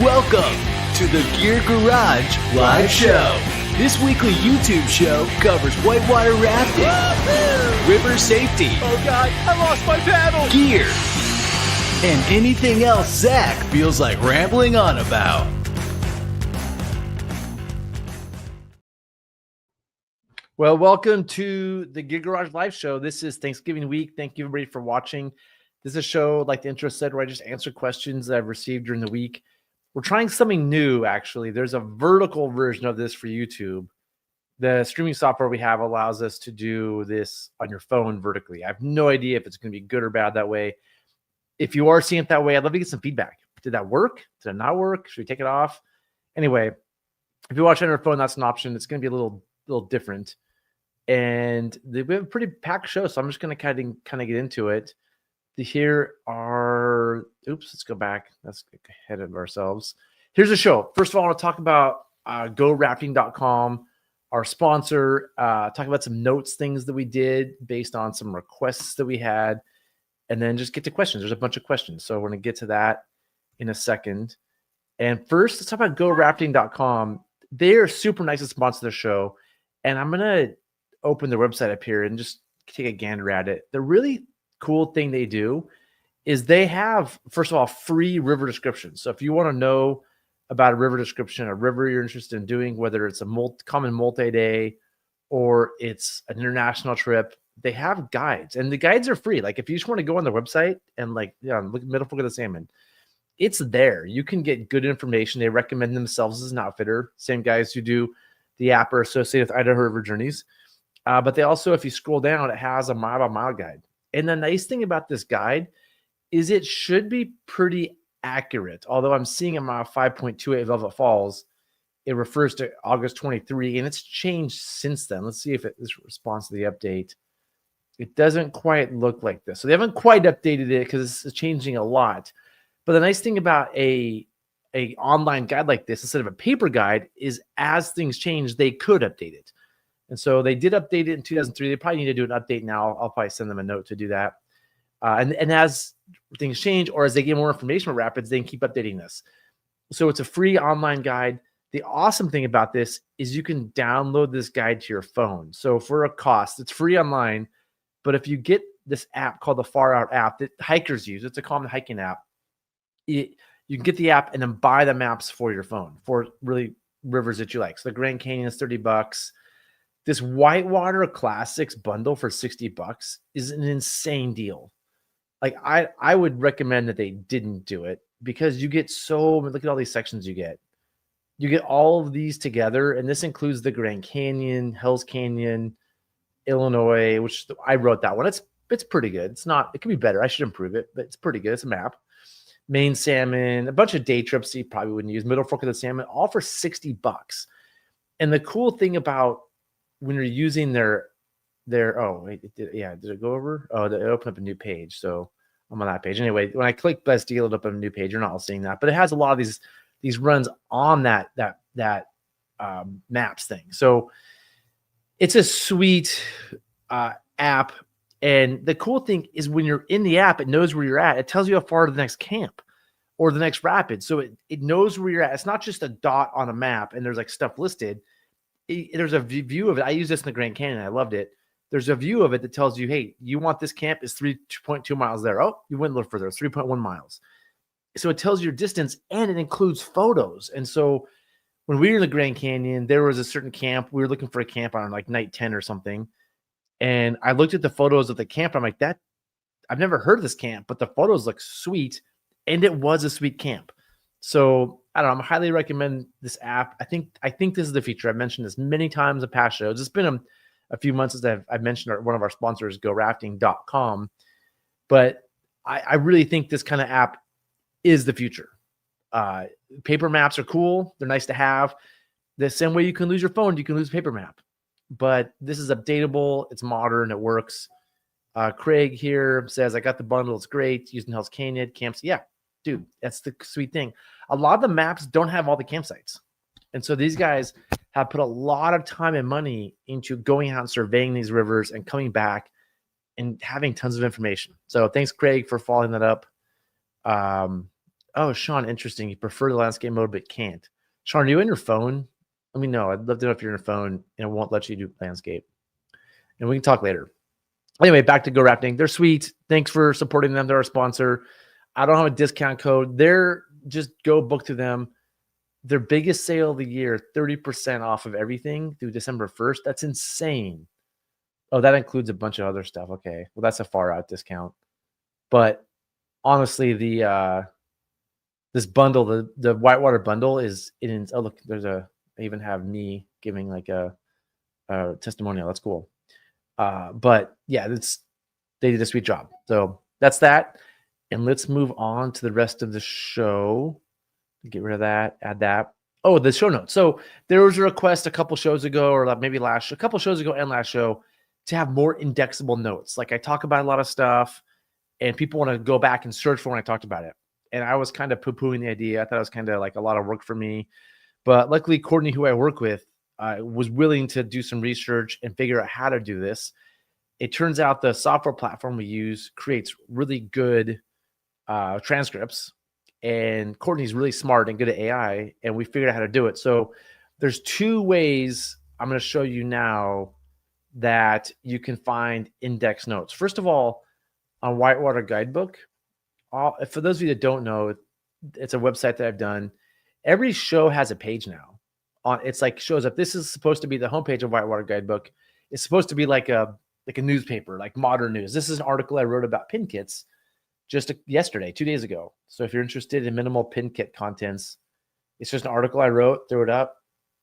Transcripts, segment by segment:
Welcome to the Gear Garage Live Show. This weekly YouTube show covers whitewater rafting, river safety, oh God, I lost my paddle, gear, and anything else Zach feels like rambling on about. Well, welcome to the Gear Garage Live Show. This is Thanksgiving week. Thank you everybody for watching. This is a show, like the intro said, where I just answer questions that I've received during the week. We're trying something new, actually. There's a vertical version of this for YouTube. The streaming software we have allows us to do this on your phone vertically. I have no idea if it's going to be good or bad that way. If you are seeing it that way, I'd love to get some feedback. Did that work? Did it not work? Should we take it off? Anyway, if you watch on your phone, that's an option. It's going to be a little different. And we have a pretty packed show, so I'm just going to kind of get into it. Here are, let's go back. Let's get ahead of ourselves. Here's the show. First of all, I want to talk about GoRafting.com, our sponsor, talk about some notes, things that we did based on some requests that we had, and then just get to questions. There's a bunch of questions, so we're going to get to that in a second. And first, let's talk about GoRafting.com. They are super nice to sponsor the show, and I'm going to open their website up here and just take a gander at it. The really cool thing they do is they have, first of all, free river descriptions. So if you want to know about a river description, a river you're interested in doing, whether it's a common multi-day or it's an international trip, they have guides, and the guides are free. Like if you just want to go on their website and look at Fork Salmon, it's there. You can get good information. They recommend themselves as an outfitter. Same guys who do the app are associated with Idaho River Journeys. But they also, if you scroll down, it has a mile-by-mile guide. And the nice thing about this guide is it should be pretty accurate. Although I'm seeing a mile 5.28 Velvet Falls, it refers to August 23, and it's changed since then. Let's see if this responds to the update. It doesn't quite look like this. So they haven't quite updated it because it's changing a lot. But the nice thing about a online guide like this, instead of a paper guide, is as things change, they could update it. And so they did update it in 2003. They probably need to do an update now. I'll probably send them a note to do that. And as things change or as they get more information about rapids, they can keep updating this. So it's a free online guide. The awesome thing about this is you can download this guide to your phone. So for a cost, it's free online. But if you get this app called the Far Out app that hikers use, it's a common hiking app. You can get the app and then buy the maps for your phone for really rivers that you like. So the Grand Canyon is $30. This Whitewater Classics bundle for $60 is an insane deal. Like I would recommend that they didn't do it because you get look at all these sections you get. You get all of these together, and this includes the Grand Canyon, Hell's Canyon, Illinois, which I wrote that one. It's pretty good. It could be better. I should improve it, but it's pretty good. It's a map. Maine salmon, a bunch of day trips you probably wouldn't use. Middle Fork of the Salmon, all for $60. And the cool thing about when you're using their did it go over? Oh, it opened up a new page. So I'm on that page. Anyway, when I click best deal, it opened up a new page. You're not all seeing that, but it has a lot of these runs on that maps thing. So it's a sweet app. And the cool thing is when you're in the app, it knows where you're at. It tells you how far to the next camp or the next rapid. So it knows where you're at. It's not just a dot on a map and there's like stuff listed. There's a view of it. I use this in the Grand Canyon. I loved it. There's a view of it that tells you, hey, you want this camp is 3.2 miles there. Oh, you went a little further. It's 3.1 miles. So it tells your distance and it includes photos. And so when we were in the Grand Canyon, there was a certain camp. We were looking for a camp on like night 10 or something. And I looked at the photos of the camp. I'm like, I've never heard of this camp, but the photos look sweet. And it was a sweet camp. So I don't know. I highly recommend this app. I think this is the feature. I've mentioned this many times in past shows. It's been a few months since I've mentioned one of our sponsors, GoRafting.com. But I really think this kind of app is the future. Paper maps are cool. They're nice to have. The same way you can lose your phone, you can lose a paper map. But this is updatable. It's modern. It works. Craig here says, I got the bundle. It's great. Using Hell's Canyon camps. Yeah, dude, that's the sweet thing. A lot of the maps don't have all the campsites. And so these guys have put a lot of time and money into going out and surveying these rivers and coming back and having tons of information. So thanks, Craig, for following that up. Oh, Sean, interesting. You prefer the landscape mode but can't. Sean, are you on your phone? Let me know. I'd love to know if you're on your phone and it won't let you do landscape. And we can talk later. Anyway, back to GoRafting. They're sweet. Thanks for supporting them. They're our sponsor. I don't have a discount code. They're just go book to them. Their biggest sale of the year, 30% off of everything through December 1st. That's insane. Oh, that includes a bunch of other stuff. Okay. Well, that's a far out discount. But honestly, this bundle, the Whitewater bundle is in. Oh, look, I even have me giving like a testimonial. That's cool. But yeah, they did a sweet job. So that's that. And let's move on to the rest of the show. Get rid of that, add that. Oh, the show notes. So there was a request a couple shows ago, or maybe a couple shows ago and last show, to have more indexable notes. Like I talk about a lot of stuff and people want to go back and search for when I talked about it. And I was kind of poo-pooing the idea. I thought it was kind of like a lot of work for me. But luckily, Courtney, who I work with, was willing to do some research and figure out how to do this. It turns out the software platform we use creates really good transcripts. And Courtney's really smart and good at AI, and we figured out how to do it. So there's two ways I'm going to show you now that you can find index notes. First of all, on Whitewater Guidebook, for those of you that don't know, it's a website that I've done. Every show has a page now. It's like shows up. This is supposed to be the homepage of Whitewater Guidebook. It's supposed to be like a newspaper, like modern news. This is an article I wrote about pin kits just yesterday, 2 days ago. So if you're interested in minimal pin kit contents, it's just an article I wrote, threw it up,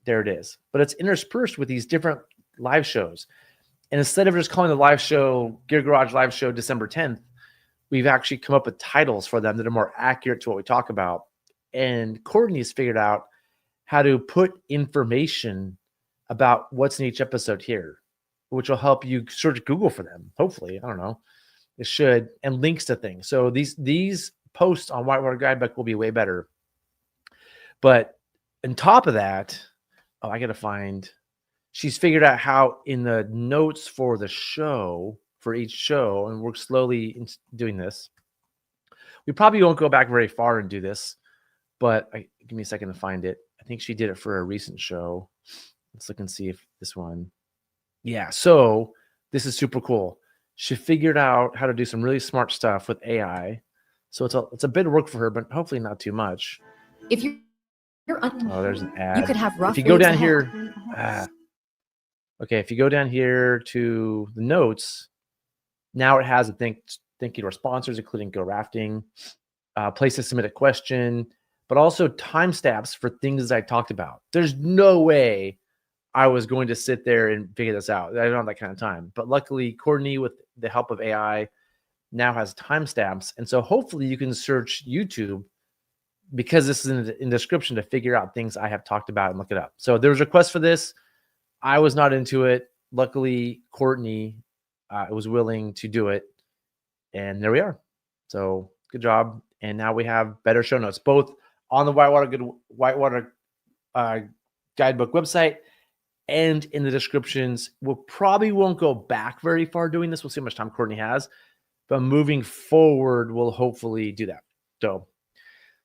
there it is. But it's interspersed with these different live shows. And instead of just calling the live show Gear Garage Live Show December 10th, we've actually come up with titles for them that are more accurate to what we talk about. And Courtney's figured out how to put information about what's in each episode here, which will help you search Google for them. Hopefully, I don't know. It should, and links to things. So these posts on Whitewater Guidebook will be way better. But on top of that, I got to find. She's figured out how in the notes for the show, for each show, and we're slowly doing this. We probably won't go back very far and do this, but give me a second to find it. I think she did it for a recent show. Let's look and see if this one. Yeah, so this is super cool. She figured out how to do some really smart stuff with AI. So it's a bit of work for her, but hopefully not too much. If you're there's an ad. You could have rough. If you go down here, okay. If you go down here to the notes, now it has a thank you to our sponsors, including GoRafting, place to submit a question, but also timestamps for things I talked about. There's no way I was going to sit there and figure this out. I don't have that kind of time. But luckily, Courtney, with the help of AI, now has timestamps. And so hopefully you can search YouTube, because this is in the description, to figure out things I have talked about and look it up. So there was a request for this. I was not into it. Luckily, Courtney was willing to do it. And there we are. So good job. And now we have better show notes, both on the Whitewater Guidebook website and in the descriptions. We'll probably won't go back very far doing this. We'll see how much time Courtney has. But moving forward, we'll hopefully do that. So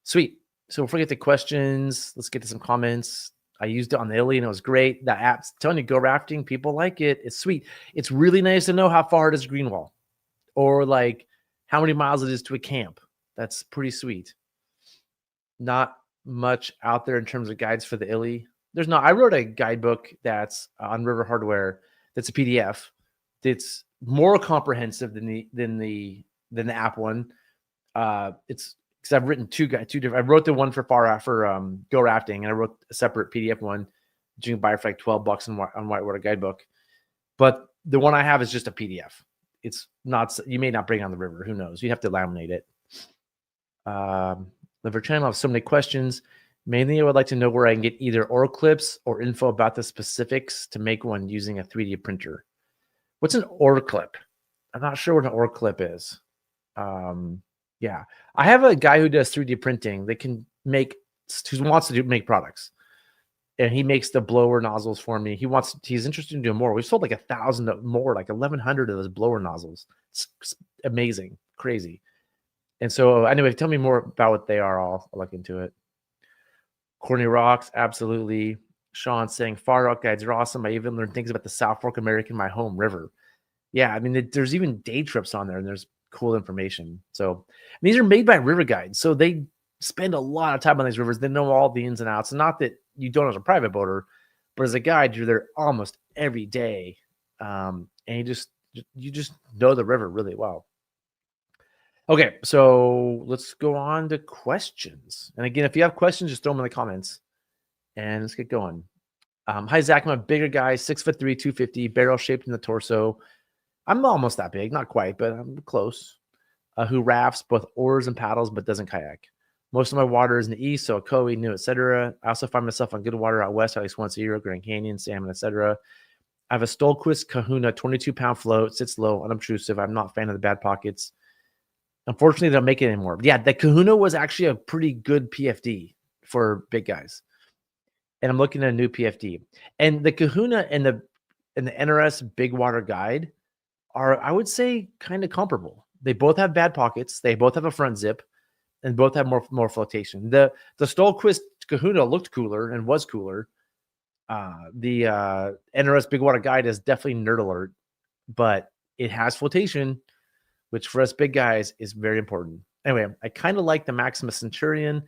sweet. So before we get to questions, let's get to some comments. I used it on the Illy and it was great. That app's telling you GoRafting, people like it. It's sweet. It's really nice to know how far it is to Greenwall, or like how many miles it is to a camp. That's pretty sweet. Not much out there in terms of guides for the Illy. There's not. I wrote a guidebook that's on River Hardware. That's a PDF. That's more comprehensive than the app one. It's because I've written two different. I wrote the one for GoRafting, and I wrote a separate PDF one. You can buy it for like $12 on Whitewater Guidebook. But the one I have is just a PDF. It's not. You may not bring it on the river. Who knows? You have to laminate it. Liver channel. I have so many questions. Mainly, I would like to know where I can get either ore clips or info about the specifics to make one using a 3D printer. What's an ore clip? I'm not sure what an ore clip is. Yeah, I have a guy who does 3D printing. They can make, who wants to make products, and he makes the blower nozzles for me. He's interested in doing more. We've sold like 1,000 more, like 1,100 of those blower nozzles. It's amazing, crazy. And so anyway, tell me more about what they are. I'll look into it. Corny Rocks, absolutely. Sean saying Far Out guides are awesome. I even learned things about the South Fork American, my home river. Yeah, I mean, there's even day trips on there, and there's cool information. So these are made by river guides, so they spend a lot of time on these rivers. They know all the ins and outs. And not that you don't as a private boater, but as a guide, you're there almost every day, and you just know the river really well. Okay, so let's go on to questions. And again, if you have questions, just throw them in the comments, and let's get going. Hi Zach, I'm a bigger guy, 6'3", 250, barrel shaped in the torso. I'm almost that big, not quite, but I'm close. Who rafts both oars and paddles, but doesn't kayak. Most of my water is in the east, so Ocoee, New, etc. I also find myself on good water out west, at least once a year, Grand Canyon, salmon, etc. I have a Stolquist Kahuna 22-pound float, sits low, unobtrusive. I'm not a fan of the bad pockets. Unfortunately, they don't make it anymore. But yeah, the Kahuna was actually a pretty good PFD for big guys. And I'm looking at a new PFD. And the Kahuna and the NRS Big Water Guide are, I would say, kind of comparable. They both have bad pockets. They both have a front zip, and both have more flotation. The Stolquist Kahuna looked cooler and was cooler. The NRS Big Water Guide is definitely nerd alert, but it has flotation, which for us big guys is very important. Anyway, I kind of like the Maximus Centurion,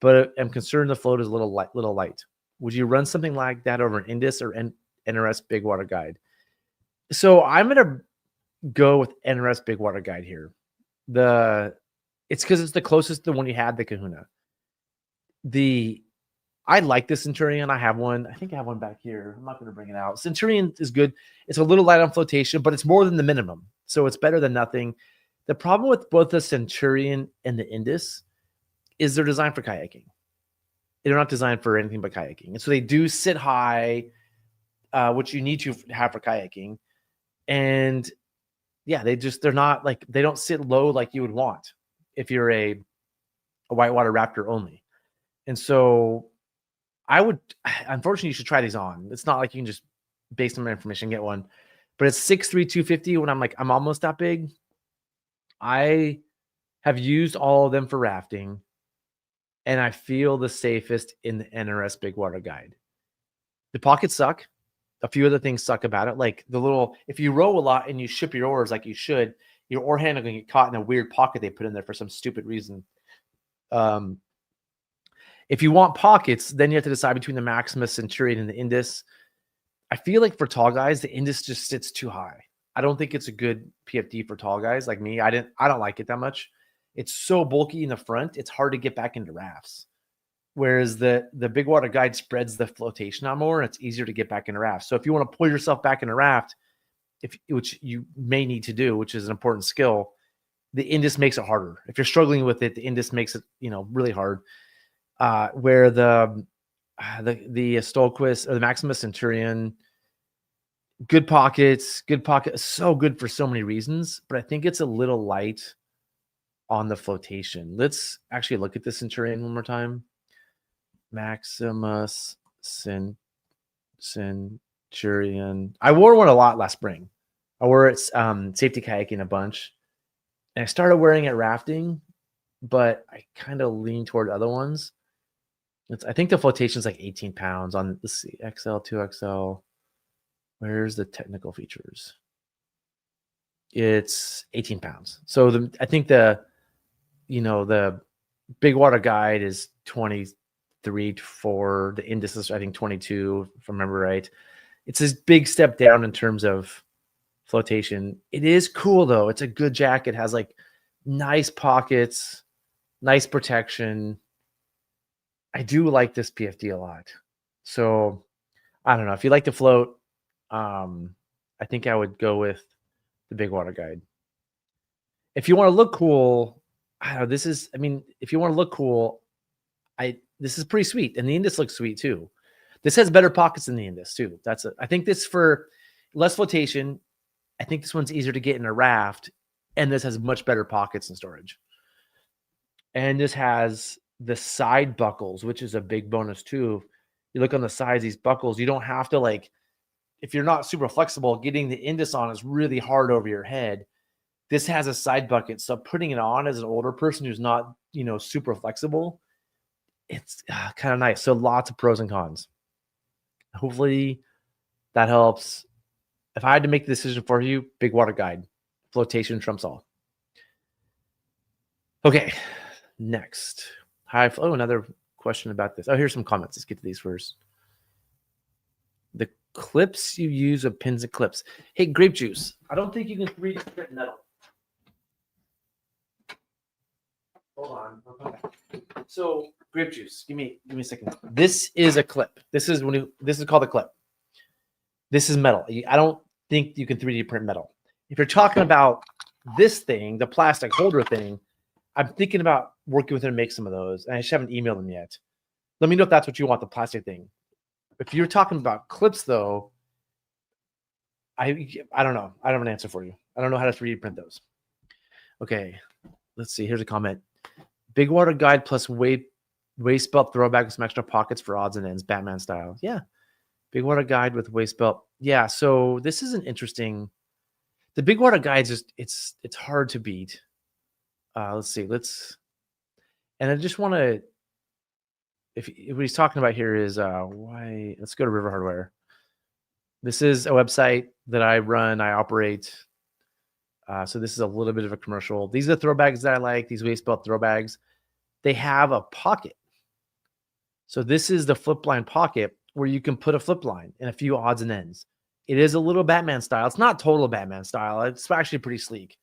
but I'm concerned the float is a little light. Would you run something like that over an Indus or NRS Big Water Guide? So I'm going to go with NRS Big Water Guide here. It's because it's the closest to the one you had, the Kahuna. I like the Centurion. I have one. I think I have one back here. I'm not going to bring it out. Centurion is good. It's a little light on flotation, but it's more than the minimum. So it's better than nothing. The problem with both the Centurion and the Indus is they're designed for kayaking. They're not designed for anything but kayaking. And so they do sit high, which you need to have for kayaking. And yeah, they're not like, they don't sit low like you would want if you're a whitewater raptor only. And so unfortunately, you should try these on. It's not like you can just, based on my information, get one. But it's 6'3", 250 when I'm almost that big. I have used all of them for rafting, and I feel the safest in the NRS Big Water Guide. The pockets suck. A few other things suck about it. Like if you row a lot and you ship your oars like you should, your oar handle can get caught in a weird pocket they put in there for some stupid reason. If you want pockets, then you have to decide between the Maximus Centurion and the Indus. I feel like for tall guys, the Indus just sits too high. I don't think it's a good PFD for tall guys like me. I don't like it that much. It's so bulky in the front, it's hard to get back into rafts. Whereas the Big Water Guide spreads the flotation out more, and it's easier to get back into rafts. So if you want to pull yourself back in a raft, which you may need to do, which is an important skill, the Indus makes it harder. If you're struggling with it, the Indus makes it really hard. Where the Stolquist or the Maximus Centurion, good pockets, so good for so many reasons, but I think it's a little light on the flotation. Let's actually look at the Centurion one more time. Maximus Centurion. I wore one a lot last spring. I wore it safety kayaking a bunch, and I started wearing it rafting, but I kind of lean toward other ones. I think the flotation is like 18 pounds on, let's see, XL, 2XL. Where's the technical features? It's 18 pounds. So I think the Big Water Guide is 23 to 4. The Indus is, I think, 22, if I remember right. It's this big step down in terms of flotation. It is cool, though. It's a good jacket. It has like nice pockets, nice protection. I do like this PFD a lot. So I don't know. If you like to float, I think I would go with the Big Water Guide. If you want to look cool, I don't know. If you want to look cool, this is pretty sweet. And the Indus looks sweet too. This has better pockets than the Indus too. I think this for less flotation. I think this one's easier to get in a raft, and this has much better pockets and storage. And this has the side buckles, which is a big bonus too. You look on the sides, these buckles, you don't have to if you're not super flexible, getting the Indus on is really hard over your head. This has a side bucket, so putting it on as an older person who's not, super flexible, it's kind of nice. So lots of pros and cons. Hopefully that helps. If I had to make the decision for you, big water guide, flotation trumps all. Okay, next. Another question about this. Oh, here's some comments. Let's get to these first. The clips you use of pins and clips. Hey, grape juice. I don't think you can 3D print metal. Hold on. Okay. So grape juice. Give me a second. This is a clip. This is called a clip. This is metal. I don't think you can 3D print metal. If you're talking about this thing, the plastic holder thing, I'm thinking about working with them to make some of those. And I just haven't emailed them yet. Let me know if that's what you want, the plastic thing. If you're talking about clips, though, I don't know. I don't have an answer for you. I don't know how to 3D print those. Okay, let's see. Here's a comment. Big water guide plus waist belt throwback with some extra pockets for odds and ends, Batman style. Yeah. Big water guide with waist belt. Yeah. So this is an interesting. The big water guides it's hard to beat. Let's see. And I just want to. If what he's talking about here is why. Let's go to River Hardware. This is a website that I run. I operate. So this is a little bit of a commercial. These are the throw bags that I like. These waist belt throw bags. They have a pocket. So this is the flip line pocket where you can put a flip line and a few odds and ends. It is a little Batman style. It's not total Batman style. It's actually pretty sleek.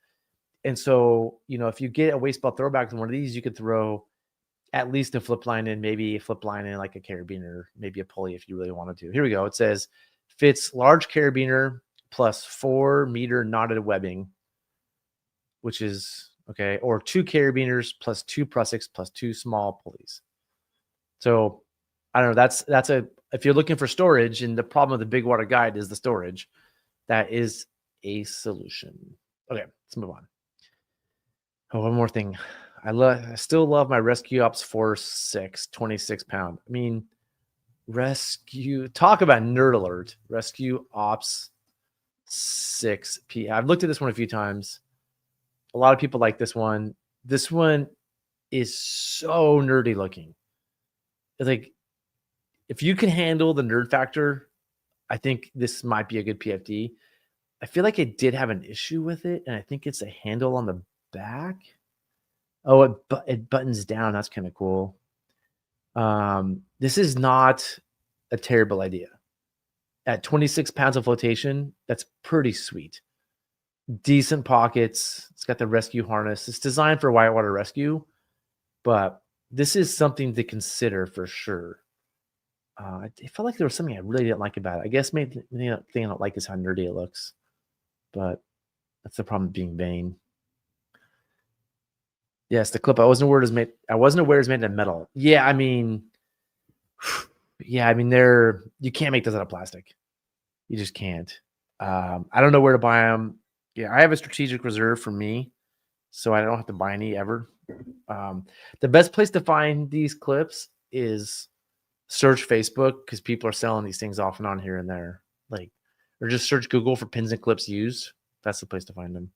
And so, if you get a waist belt throwback in one of these, you could throw at least a flip line in, maybe a flip line in like a carabiner, maybe a pulley if you really wanted to. Here we go. It says fits large carabiner plus 4 meter knotted webbing, which is okay, or 2 carabiners plus 2 prussics plus 2 small pulleys. So I don't know. That's if you're looking for storage, and the problem with the big water guide is the storage, that is a solution. Okay, let's move on. Oh, one more thing. I still love my Rescue Ops Force 6, 26 pound. I mean, talk about nerd alert. Rescue Ops 6P. I've looked at this one a few times. A lot of people like this one. This one is so nerdy looking. It's like, if you can handle the nerd factor, I think this might be a good PFD. I feel like it did have an issue with it, and I think it's a handle on the back. Oh, it buttons down. That's kind of cool. This is not a terrible idea. At 26 pounds of flotation, that's pretty sweet. Decent pockets. It's got the rescue harness. It's designed for whitewater rescue, but this is something to consider for sure. I felt like there was something I really didn't like about it. I guess maybe the thing I don't like is how nerdy it looks, but that's the problem with being vain. Yes, the clip I wasn't aware is made of metal. Yeah, I mean, you can't make those out of plastic. You just can't. I don't know where to buy them. Yeah, I have a strategic reserve for me, so I don't have to buy any ever. The best place to find these clips is search Facebook, because people are selling these things off and on here and there. Or just search Google for pins and clips used. That's the place to find them.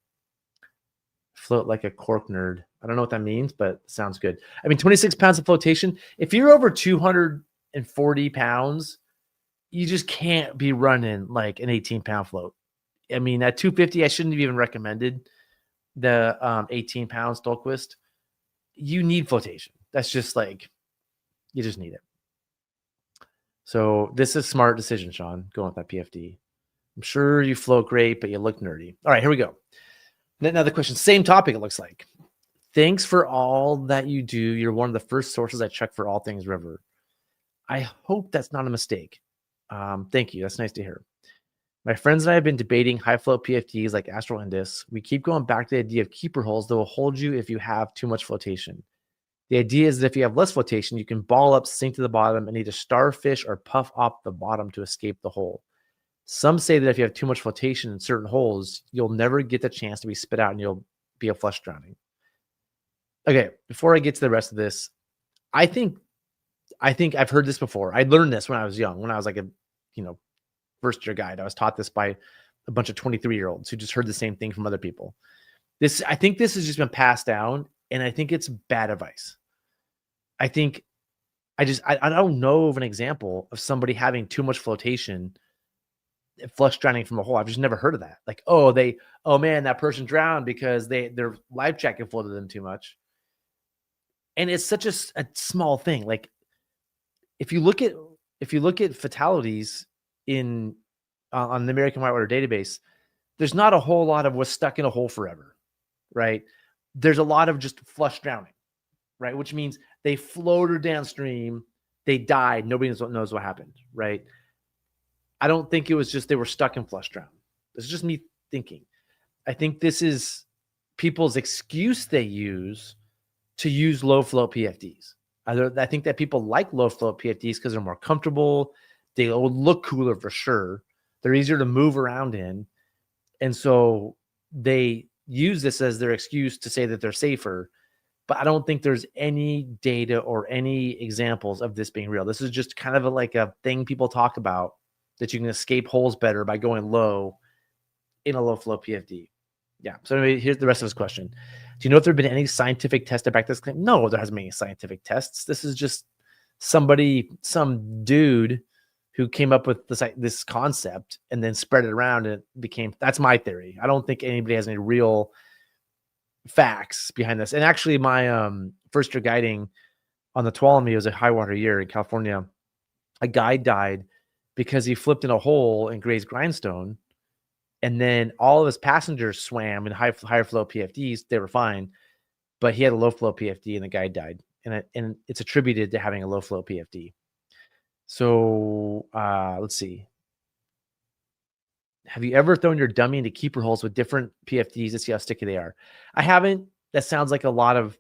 Float like a cork nerd. I don't know what that means, but it sounds good. I mean, 26 pounds of flotation. If you're over 240 pounds, you just can't be running like an 18-pound float. I mean, at 250, I shouldn't have even recommended the 18-pound Stolquist. You need flotation. That's just you just need it. So this is a smart decision, Sean, going with that PFD. I'm sure you float great, but you look nerdy. All right, here we go. Another question, same topic, it looks like. Thanks for all that you do. You're one of the first sources I check for all things river. I hope that's not a mistake. Thank you. That's nice to hear. My friends and I have been debating high float PFDs like Astral Indus. We keep going back to the idea of keeper holes that will hold you if you have too much flotation. The idea is that if you have less flotation, you can ball up, sink to the bottom, and either starfish or puff off the bottom to escape the hole. Some say that if you have too much flotation in certain holes, you'll never get the chance to be spit out and you'll be a flush drowning. Okay, before I get to the rest of this, I think I've heard this before. I learned this when I was young, when I was like a, first year guide. I was taught this by a bunch of 23-year-olds who just heard the same thing from other people. I think this has just been passed down, and I think it's bad advice. I think I don't know of an example of somebody having too much flotation, flush drowning from a hole. I've just never heard of that. Like, oh man, that person drowned because their life jacket floated them too much. And it's such a small thing. Like, if you look at fatalities on the American Whitewater database, there's not a whole lot of was stuck in a hole forever, right? There's a lot of just flush drowning, right? Which means they floated downstream, they died, nobody knows what happened, right? I don't think it was just they were stuck in flush drown. This is just me thinking. I think this is people's excuse they use to use low flow PFDs. I think that people like low flow PFDs because they're more comfortable. They will look cooler for sure. They're easier to move around in. And so they use this as their excuse to say that they're safer. But I don't think there's any data or any examples of this being real. This is just kind of like a thing people talk about, that you can escape holes better by going low in a low flow PFD. Yeah. So anyway, here's the rest of his question. Do you know if there have been any scientific tests to back this claim? No, there hasn't been any scientific tests. This is just some dude who came up with this concept and then spread it around, and it became, that's my theory. I don't think anybody has any real facts behind this. And actually, my first year guiding on the Tuolumne, it was a high water year in California. A guide died because he flipped in a hole and grazed grindstone. And then all of his passengers swam in higher flow PFDs. They were fine, but he had a low flow PFD and the guy died. And it's attributed to having a low flow PFD. So let's see. Have you ever thrown your dummy into keeper holes with different PFDs to see how sticky they are? I haven't. That sounds like a lot of.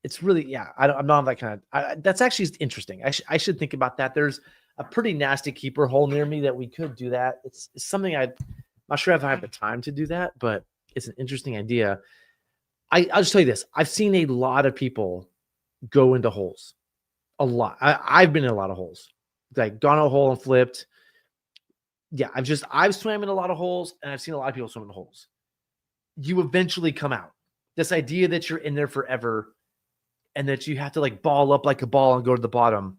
It's really, yeah. I'm not that kind of. That's actually interesting. I should think about that. There's a pretty nasty keeper hole near me that we could do that. It's something I'm not sure if I have the time to do that, but it's an interesting idea. I'll just tell you this. I've seen a lot of people go into holes. A lot. I've been in a lot of holes. Like gone a hole and flipped. Yeah, I've swam in a lot of holes, and I've seen a lot of people swim in holes. You eventually come out. This idea that you're in there forever and that you have to like ball up like a ball and go to the bottom,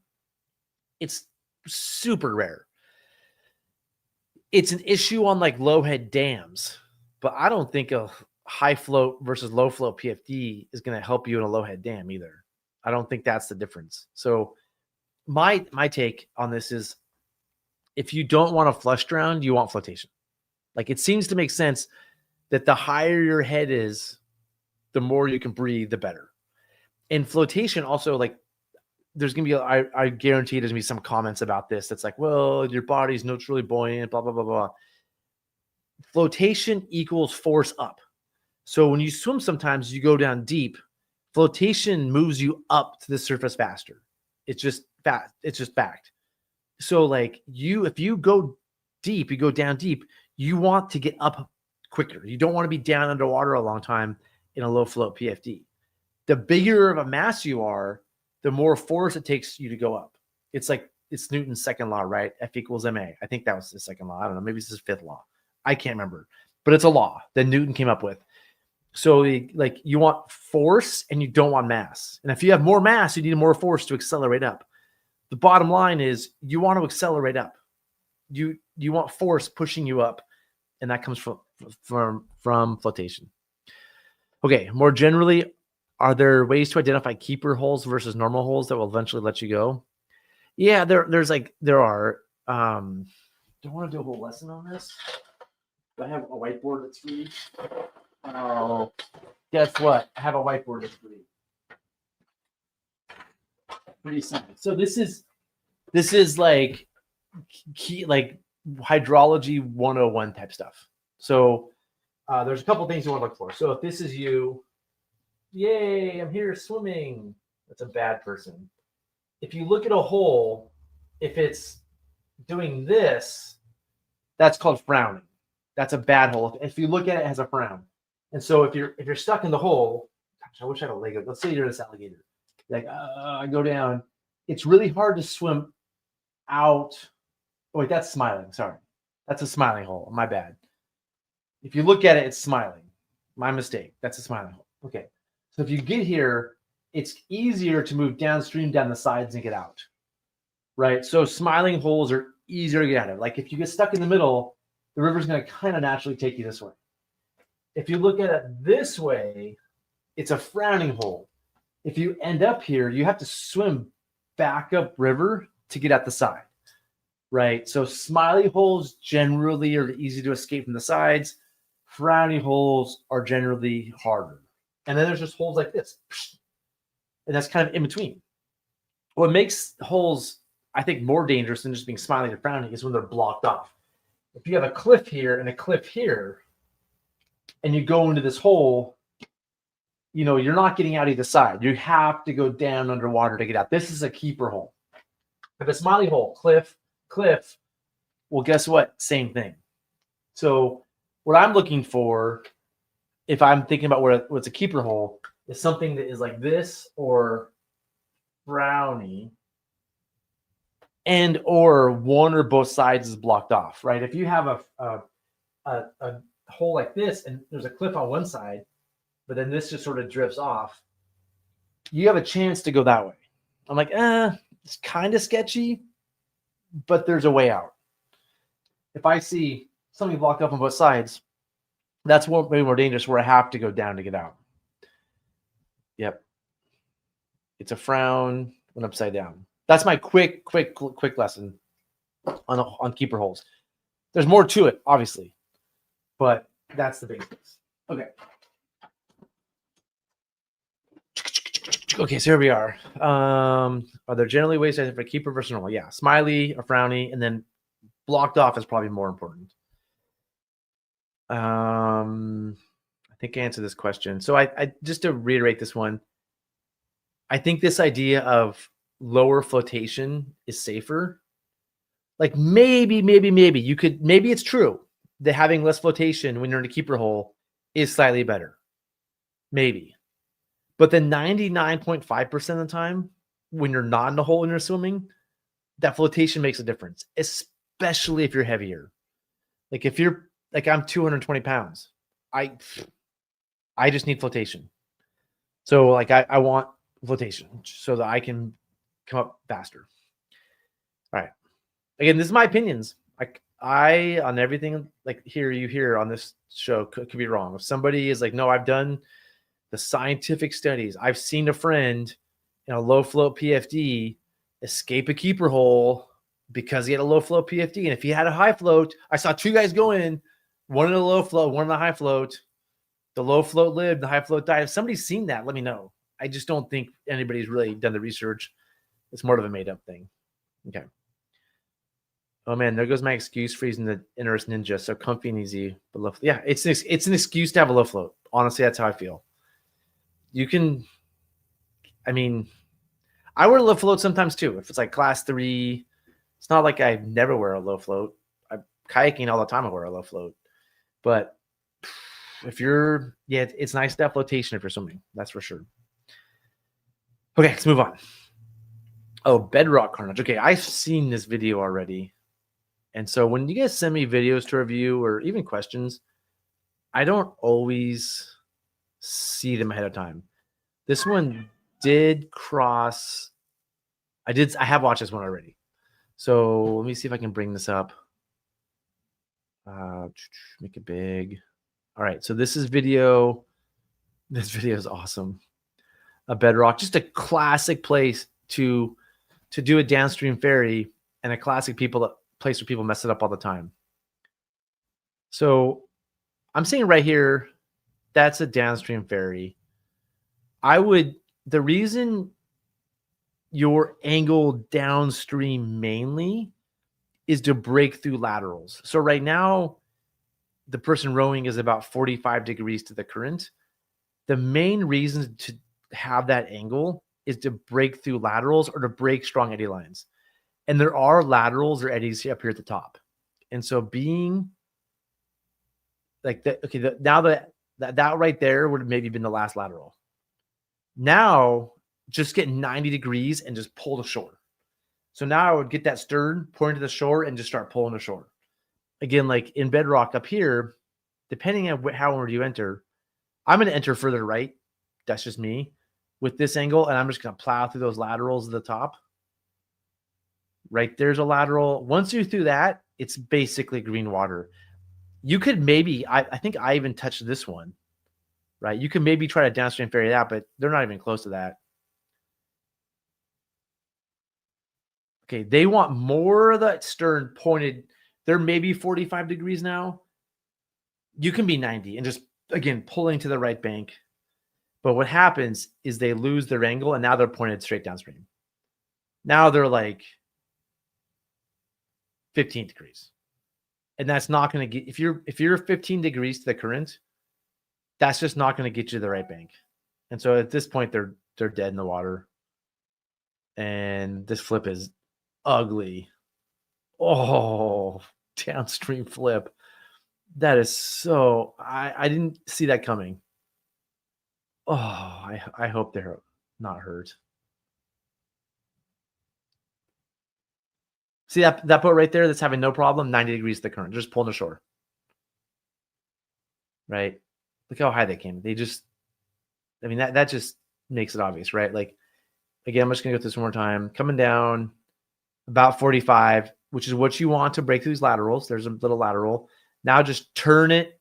it's super rare. It's an issue on like low head dams, but I don't think a high float versus low float PFD is going to help you in a low head dam either. I don't think that's the difference. So my take on this is, if you don't want to flush drown, you want flotation. Like, it seems to make sense that the higher your head is, the more you can breathe, the better. And flotation also, like, there's going to be, I guarantee there's going to be some comments about this that's like, well, your body's neutrally buoyant, blah, blah, blah, blah. Flotation equals force up. So when you swim, sometimes you go down deep. Flotation moves you up to the surface faster. It's just fact. So like if you go deep, you go down deep, you want to get up quicker. You don't want to be down underwater a long time in a low float PFD. The bigger of a mass you are, the more force it takes you to go up. It's Newton's second law, right? F equals ma. I think that was the second law. I don't know. Maybe it's his fifth law. I can't remember, but it's a law that Newton came up with. So like you want force and you don't want mass. And if you have more mass, you need more force to accelerate up. The bottom line is you want to accelerate up. You want force pushing you up, and that comes from flotation. Okay, more generally, are there ways to identify keeper holes versus normal holes that will eventually let you go? Yeah, there are. Don't want to do a whole lesson on this. I have a whiteboard that's free. Oh, guess what? I have a whiteboard that's free. Pretty simple. So this is like hydrology 101 type stuff. So there's a couple things you want to look for. So if this is you, yay, I'm here swimming. That's a bad person. If you look at a hole, if it's doing this, that's called frowning. That's a bad hole. If you look at it, it has a frown. And so if you're stuck in the hole, gosh, I wish I had a Lego. Let's say you're this alligator. Like, I go down. It's really hard to swim out. Oh, wait, that's smiling. Sorry. That's a smiling hole. My bad. If you look at it, it's smiling. My mistake. That's a smiling hole. Okay. So if you get here, it's easier to move downstream down the sides and get out. Right. So smiling holes are easier to get out of. Like if you get stuck in the middle, the river's going to kind of naturally take you this way. If you look at it this way, it's a frowning hole. If you end up here, you have to swim back up river to get out the side. Right. So smiley holes generally are easy to escape from the sides. Frowny holes are generally harder. And then there's just holes like this. And that's kind of in between. What makes holes, I think, more dangerous than just being smiley or frowny is when they're blocked off. If you have a cliff here and a cliff here, and you go into this hole, you know, you're not getting out either side. You have to go down underwater to get out. This is a keeper hole. If a smiley hole, cliff, well, guess what? Same thing. So what I'm looking for, if I'm thinking about what's a keeper hole, is something that is like this or frowny, and or one or both sides is blocked off, right? If you have a hole like this and there's a cliff on one side, but then this just sort of drifts off, you have a chance to go that way. I'm like, it's kind of sketchy, but there's a way out. If I see something blocked up on both sides, that's way more dangerous, where I have to go down to get out. Yep. It's a frown when upside down. That's my quick lesson on keeper holes. There's more to it, obviously, but that's the basics. Okay. Okay, so here we are. Are there generally ways to identify keeper versus normal? Yeah, smiley or frowny, and then blocked off is probably more important. I think I answered this question. So I just to reiterate this one, I think this idea of lower flotation is safer. Like maybe you could, maybe it's true that having less flotation when you're in a keeper hole is slightly better. Maybe. But then 99.5% of the time, when you're not in a hole and you're swimming, that flotation makes a difference, especially if you're heavier. Like if you're like, I'm 220 pounds. I just need flotation. So like I want flotation so that I can come up faster. All right. Again, this is my opinions. I on everything like you hear on this show could be wrong. If somebody is like, no, I've done the scientific studies. I've seen a friend in a low float PFD escape a keeper hole because he had a low float PFD. And if he had a high float, I saw two guys go in, one in the low float, one in the high float. The low float lived, the high float died. If somebody's seen that, let me know. I just don't think anybody's really done the research. It's more of a made up thing. Okay. Oh man, there goes my excuse for using the Indus Ninja. So comfy and easy. But low, yeah, it's an excuse to have a low float. Honestly, that's how I feel. You can, I mean, I wear a low float sometimes too. If it's like class 3, it's not like I never wear a low float. I'm kayaking all the time. I wear a low float. But if you're, yeah, it's nice to have flotation if you're swimming. That's for sure. Okay, let's move on. Oh, Bedrock Carnage. Okay, I've seen this video already. And so when you guys send me videos to review or even questions, I don't always see them ahead of time. This one did cross. I have watched this one already. So let me see if I can bring this up. Make it big. All right. So this is video. This video is awesome. A Bedrock, just a classic place to do a downstream ferry, and a classic place where people mess it up all the time. So I'm saying right here, that's a downstream ferry. The reason you're angled downstream mainly is to break through laterals. So right now, the person rowing is about 45 degrees to the current. The main reason to have that angle is to break through laterals or to break strong eddy lines. And there are laterals or eddies up here at the top. And so being like that, okay, now that right there would have maybe been the last lateral. Now just get 90 degrees and just pull to shore. So now I would get that stern, point to the shore, and just start pulling to shore. Again, like in Bedrock up here, depending on how you enter, I'm going to enter further right. That's just me with this angle. And I'm just going to plow through those laterals at the top. Right there's a lateral. Once you're through that, it's basically green water. You could maybe, I think I even touched this one, right? You can maybe try to downstream ferry that, but they're not even close to that. Okay, they want more of that stern pointed. They're maybe 45 degrees now. You can be 90 and just, again, pulling to the right bank. But what happens is they lose their angle, and now they're pointed straight downstream. Now they're like 15 degrees. And that's not going to get, if you're 15 degrees to the current, that's just not going to get you to the right bank. And so at this point, they're dead in the water. And this flip is ugly. Oh, downstream flip. That is so, I didn't see that coming. Oh, I hope they're not hurt. See that boat right there that's having no problem, 90 degrees to the current, just pulling ashore. Right? Look how high they came. They just, I mean, that just makes it obvious, right? Like, again, I'm just going to go through this one more time. Coming down about 45, which is what you want to break through these laterals. There's a little lateral. Now just turn it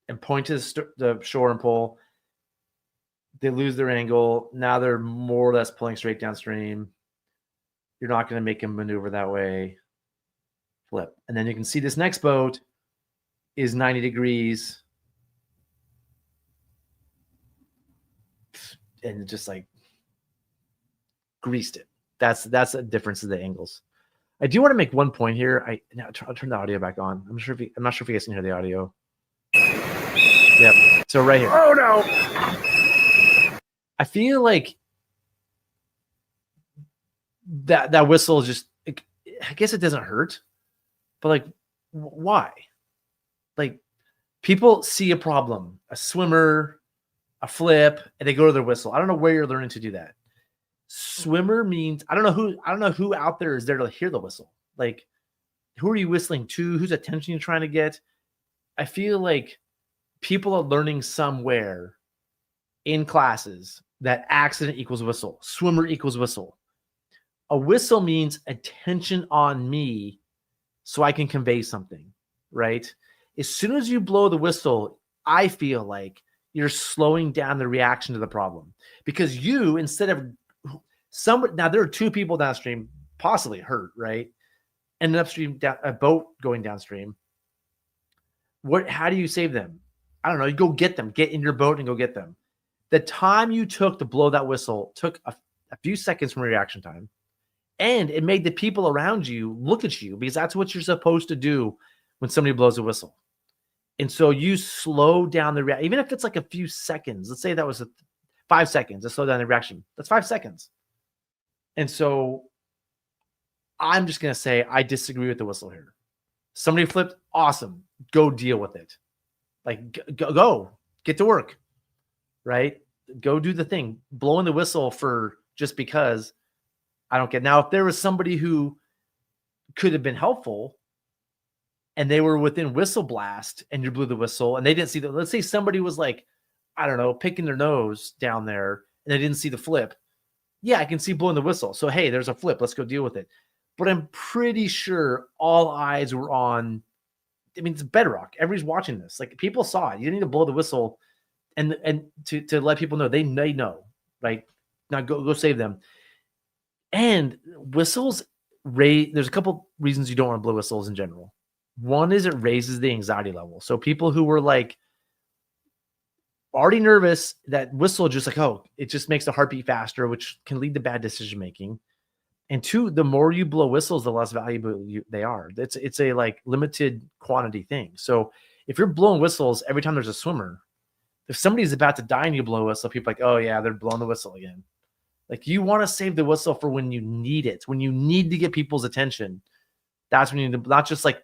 and point to the shore and pull. They lose their angle. Now they're more or less pulling straight downstream. You're not going to make them maneuver that way. Flip. And then you can see this next boat is 90 degrees. And just like greased it. That's a difference in the angles. I do want to make one point here. I'll turn the audio back on. I'm not sure if you guys can hear the audio. Yep. So right here. Oh no. I feel like that whistle is just, I guess it doesn't hurt, but like, why? Like, people see a problem, a swimmer, a flip, and they go to their whistle. I don't know where you're learning to do that. Swimmer means, I don't know who out there is there to hear the whistle. Like, who are you whistling to? Whose attention you're trying to get? I feel like people are learning somewhere in classes that accident equals whistle, swimmer equals whistle. A whistle means attention on me so I can convey something, right? As soon as you blow the whistle, I feel like you're slowing down the reaction to the problem, because you, instead of now there are two people downstream possibly hurt, right? And an upstream, a boat going downstream. How do you save them? I don't know. You go get them, get in your boat and go get them. The time you took to blow that whistle took a few seconds from reaction time. And it made the people around you look at you, because that's what you're supposed to do when somebody blows a whistle. And so you slow down the reaction, even if it's like a few seconds. Let's say that was 5 seconds to slow down the reaction. That's 5 seconds. And so I'm just going to say I disagree with the whistle here. Somebody flipped, awesome. Go deal with it. Like, go get to work, right? Go do the thing. Blowing the whistle for just because, I don't get. Now, if there was somebody who could have been helpful and they were within whistle blast and you blew the whistle and they didn't see that. Let's say somebody was like, I don't know, picking their nose down there and they didn't see the flip. Yeah, I can see blowing the whistle. So, hey, there's a flip. Let's go deal with it. But I'm pretty sure all eyes were on, I mean, it's Bedrock. Everybody's watching this. Like, people saw it. You didn't need to blow the whistle and to let people know. They know, right? Now go save them. And whistles, there's a couple reasons you don't want to blow whistles in general. One is it raises the anxiety level. So people who were like already nervous, that whistle just like, oh, it just makes the heartbeat faster, which can lead to bad decision making. And two, the more you blow whistles, the less valuable they are. It's a like limited quantity thing. So if you're blowing whistles every time there's a swimmer, if somebody's about to die and you blow a whistle, people are like, oh yeah, they're blowing the whistle again. Like, you want to save the whistle for when you need it, when you need to get people's attention. That's when you need to, not just like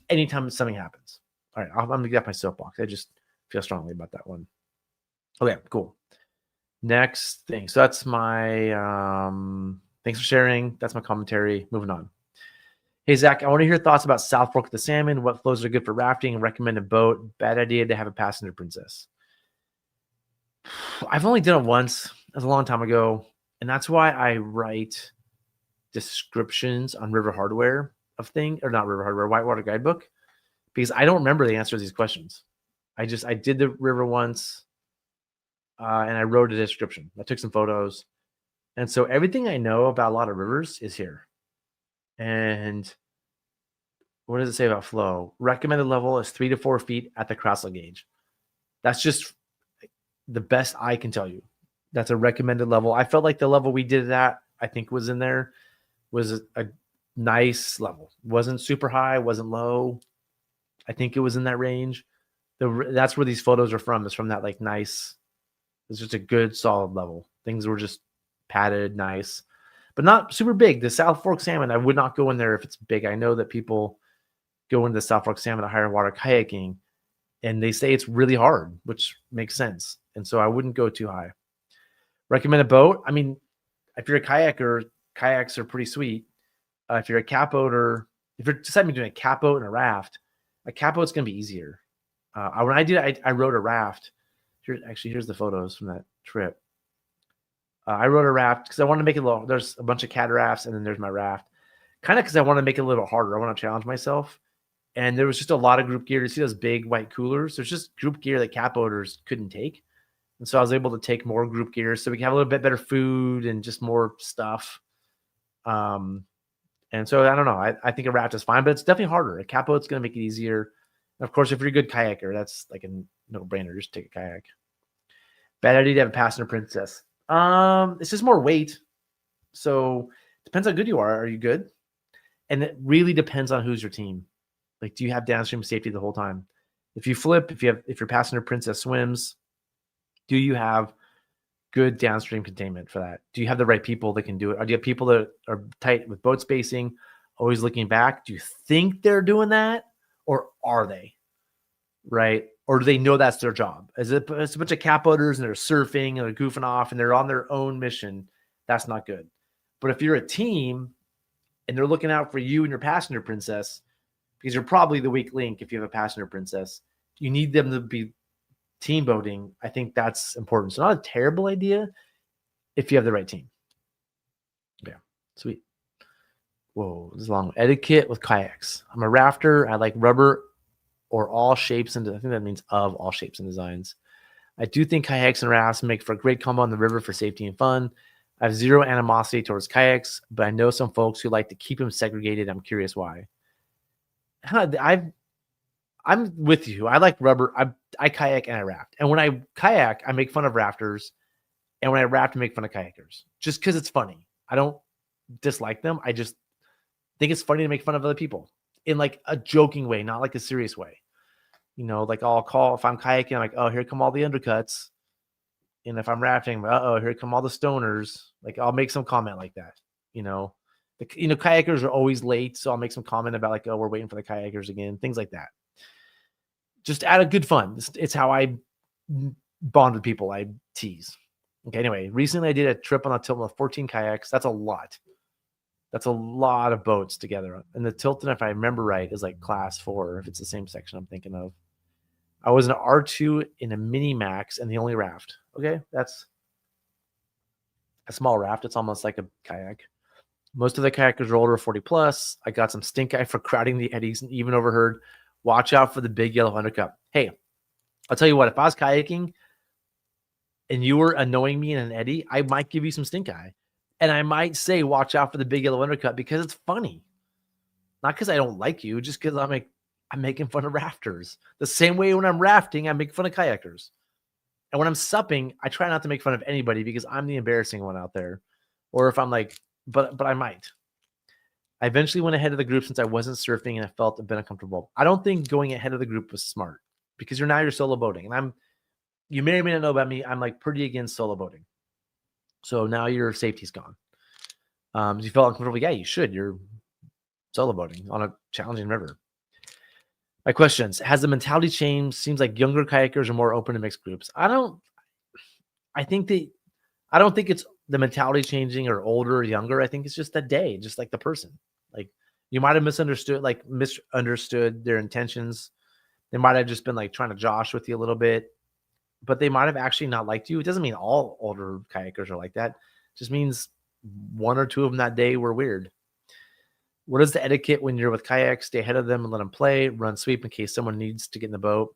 anytime something happens. All right, I'm going to get my soapbox. I just feel strongly about that one. Okay, cool. Next thing. So that's my, thanks for sharing. That's my commentary. Moving on. Hey, Zach, I want to hear thoughts about South Fork of the Salmon. What flows are good for rafting and recommended boat? Bad idea to have a passenger princess. I've only done it once. It was a long time ago. And that's why I write descriptions on River Hardware or not River Hardware, Whitewater Guidebook, because I don't remember the answer to these questions. I did the river once, and I wrote a description. I took some photos. And so everything I know about a lot of rivers is here. And what does it say about flow? Recommended level is 3 to 4 feet at the crossel gauge. That's just the best I can tell you. That's a recommended level. I felt like the level we did that, I think was in there, was a nice level. Wasn't super high, wasn't low. I think it was in that range. That's where these photos are from. It's from that like nice, it's just a good solid level. Things were just padded, nice, but not super big. The South Fork Salmon, I would not go in there if it's big. I know that people go into the South Fork Salmon at higher water kayaking, and they say it's really hard, which makes sense. And so I wouldn't go too high. Recommend a boat. I mean, if you're a kayaker, kayaks are pretty sweet. If you're a catboater, if you're deciding doing a catboat and a catboat's going to be easier. When I did it, I rode a raft. Here's the photos from that trip. I rode a raft because I wanted to make it a little. There's a bunch of cat rafts, and then there's my raft. Kind of because I want to make it a little harder. I want to challenge myself. And there was just a lot of group gear. You see those big white coolers? There's just group gear that catboaters couldn't take. And so I was able to take more group gear so we can have a little bit better food and just more stuff. And so I don't know. I think a raft is fine, but it's definitely harder. A catboat's going to make it easier. And of course, if you're a good kayaker, that's like a no-brainer. Just take a kayak. Bad idea to have a passenger princess. It's just more weight. So it depends how good you are. Are you good? And it really depends on who's your team. Like, do you have downstream safety the whole time? If you flip, if your passenger princess swims, do you have good downstream containment for that? Do you have the right people that can do it? Or do you have people that are tight with boat spacing, always looking back? Do you think they're doing that, or are they? Right? Or do they know that's their job? It's a bunch of catboaters and they're surfing and they're goofing off and they're on their own mission. That's not good. But if you're a team and they're looking out for you and your passenger princess, because you're probably the weak link if you have a passenger princess, you need them to be team boating. I think that's important. So not a terrible idea if you have the right team. Yeah, sweet. Whoa, this is long. Etiquette with kayaks. I'm a rafter. I like rubber or all shapes, and I think that means of all shapes and designs. I do think kayaks and rafts make for a great combo on the river for safety and fun. I have zero animosity towards kayaks, but I know some folks who like to keep them segregated. I'm curious why. I'm with you. I like rubber. I kayak and I raft. And when I kayak, I make fun of rafters. And when I raft, I make fun of kayakers. Just because it's funny. I don't dislike them. I just think it's funny to make fun of other people in like a joking way, not like a serious way. You know, like I'll call, if I'm kayaking, I'm like, oh, here come all the undercuts. And if I'm rafting, uh-oh, here come all the stoners. Like I'll make some comment like that, you know. Kayakers are always late, so I'll make some comment about like, oh, we're waiting for the kayakers again, things like that. Just add a good fun. It's how I bond with people. I tease. Okay, anyway, recently I did a trip on a tilt with 14 kayaks. That's a lot. That's a lot of boats together. And the Tilton, if I remember right, is like class 4, if it's the same section I'm thinking of. I was an R2 in a mini max and the only raft. Okay, that's a small raft. It's almost like a kayak. Most of the kayakers are older, 40 plus. I got some stink eye for crowding the eddies and even overheard, watch out for the big yellow undercut. Hey, I'll tell you what, if I was kayaking and you were annoying me in an eddy, I might give you some stink eye. And I might say, watch out for the big yellow undercut because it's funny. Not because I don't like you, just because I'm making fun of rafters. The same way when I'm rafting, I make fun of kayakers. And when I'm supping, I try not to make fun of anybody because I'm the embarrassing one out there. Or if I'm like, but I might. I eventually went ahead of the group since I wasn't surfing and I felt a bit uncomfortable. I don't think going ahead of the group was smart because you're solo boating. And you may or may not know about me, I'm like pretty against solo boating. So now your safety's gone. You felt uncomfortable? Yeah, you should. You're solo boating on a challenging river. My questions: has the mentality changed? Seems like younger kayakers are more open to mixed groups. I don't think it's the mentality changing or older or younger. I think it's just that day, just like the person. Like you might have misunderstood their intentions. They might have just been like trying to josh with you a little bit. but they might have actually not liked you. It doesn't mean all older kayakers are like that. It just means one or two of them that day were weird. What is the etiquette when you're with kayaks? Stay ahead of them and let them play. Run sweep in case someone needs to get in the boat.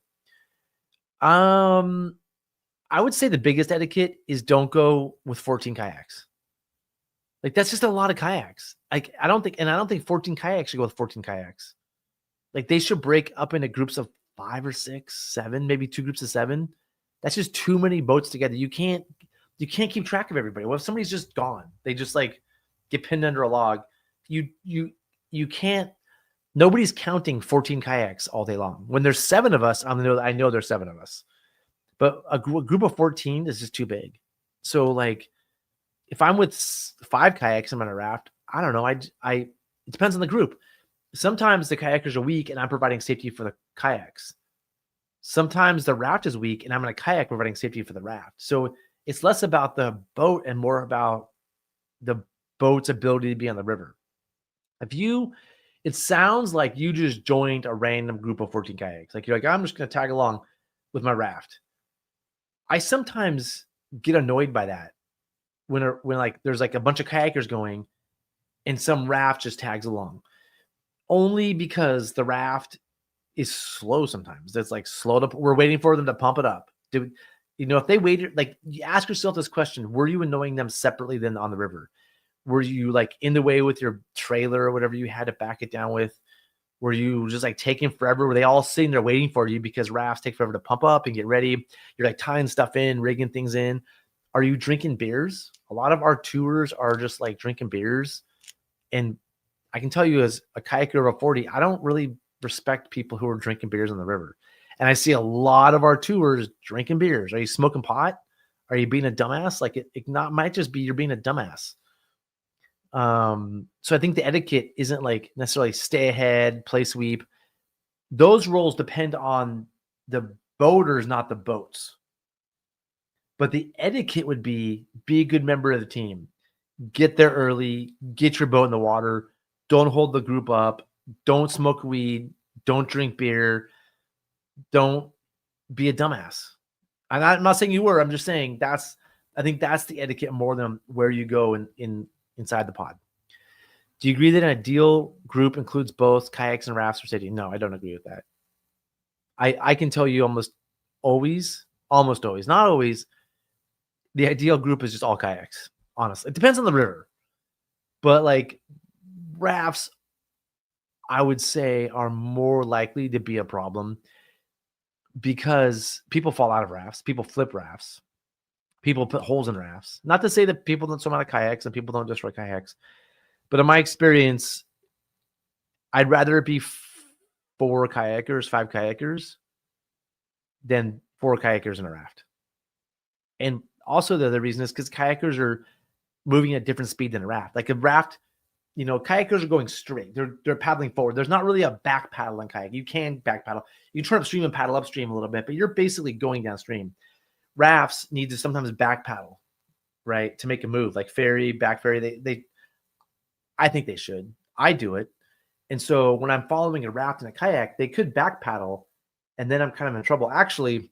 I would say the biggest etiquette is don't go with 14 kayaks. Like, that's just a lot of kayaks. Like, I don't think 14 kayaks should go with 14 kayaks. Like, they should break up into groups of 5 or 6, 7, maybe 2 groups of 7. That's just too many boats together. You can't keep track of everybody. Well, if somebody's just gone, they just like get pinned under a log. You can't. Nobody's counting 14 kayaks all day long. When there's 7 of us, I know there's 7 of us. But a group of 14 is just too big. So, like, if I'm with 5 kayaks, I'm on a raft. I don't know. It depends on the group. Sometimes the kayakers are weak and I'm providing safety for the kayaks. Sometimes the raft is weak and I'm in a kayak providing safety for the raft. So it's less about the boat and more about the boat's ability to be on the river. It sounds like you just joined a random group of 14 kayaks. Like, you're like, I'm just going to tag along with my raft. I sometimes get annoyed by that when like there's like a bunch of kayakers going and some raft just tags along, only because the raft is slow. Sometimes it's like slowed up. We're waiting for them to pump it up. If they waited, like, you ask yourself this question: were you annoying them separately than on the river? Were you like in the way with your trailer or whatever you had to back it down with? Were you just like taking forever? Were they all sitting there waiting for you because rafts take forever to pump up and get ready? You're like tying stuff in, rigging things in. Are you drinking beers? A lot of our tours are just like drinking beers. And I can tell you, as a kayaker of 40, I don't really respect people who are drinking beers on the river. And I see a lot of our tours drinking beers. Are you smoking pot? Are you being a dumbass? Like, it might just be you're being a dumbass. So I think the etiquette isn't like necessarily stay ahead, play sweep. Those roles depend on the boaters, not the boats. But the etiquette would be a good member of the team. Get there early, get your boat in the water. Don't hold the group up. Don't smoke weed. Don't drink beer. Don't be a dumbass. I'm not saying you were. I'm just saying I think that's the etiquette more than where you go inside the pod. Do you agree that an ideal group includes both kayaks and rafts for safety? No, I don't agree with that. I can tell you almost always, not always, the ideal group is just all kayaks. Honestly, it depends on the river, but like rafts, I would say, are more likely to be a problem because people fall out of rafts, people flip rafts, people put holes in rafts. Not to say that people don't swim out of kayaks and people don't destroy kayaks, but in my experience, I'd rather it be 4 kayakers, 5 kayakers than 4 kayakers in a raft. And also the other reason is because kayakers are moving at different speed than a raft. Like a raft, kayakers are going straight. They're paddling forward. There's not really a back paddle in kayak. You can back paddle. You can turn upstream and paddle upstream a little bit, but you're basically going downstream. Rafts need to sometimes back paddle, right, to make a move. Like ferry, back ferry. I think they should. I do it. And so when I'm following a raft and a kayak, they could back paddle, and then I'm kind of in trouble. Actually,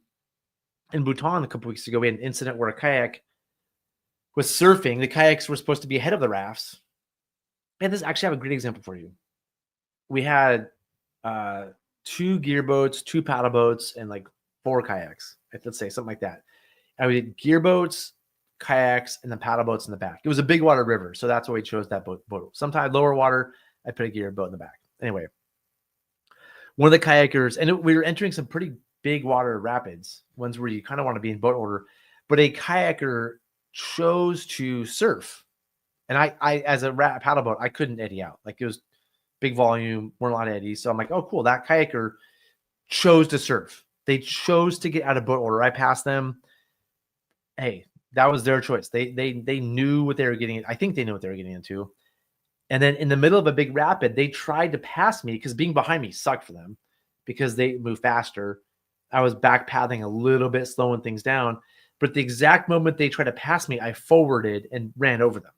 in Bhutan a couple weeks ago, we had an incident where a kayak was surfing. The kayaks were supposed to be ahead of the rafts. And this actually, I have a great example for you. We had 2 gear boats, 2 paddle boats, and like 4 kayaks, let's say, something like that. And we did gear boats, kayaks, and then paddle boats in the back. It was a big water river, so that's why we chose that boat. Sometimes lower water, I put a gear boat in the back. Anyway, one of the kayakers, and we were entering some pretty big water rapids, ones where you kind of want to be in boat order, but a kayaker chose to surf. And I as a paddle boat, I couldn't eddy out. Like, it was big volume, weren't a lot of eddies. So I'm like, oh, cool. That kayaker chose to surf. They chose to get out of boat order. I passed them. Hey, that was their choice. They knew what they were getting. I think they knew what they were getting into. And then in the middle of a big rapid, they tried to pass me because being behind me sucked for them because they moved faster. I was back paddling a little bit, slowing things down. But the exact moment they tried to pass me, I forwarded and ran over them.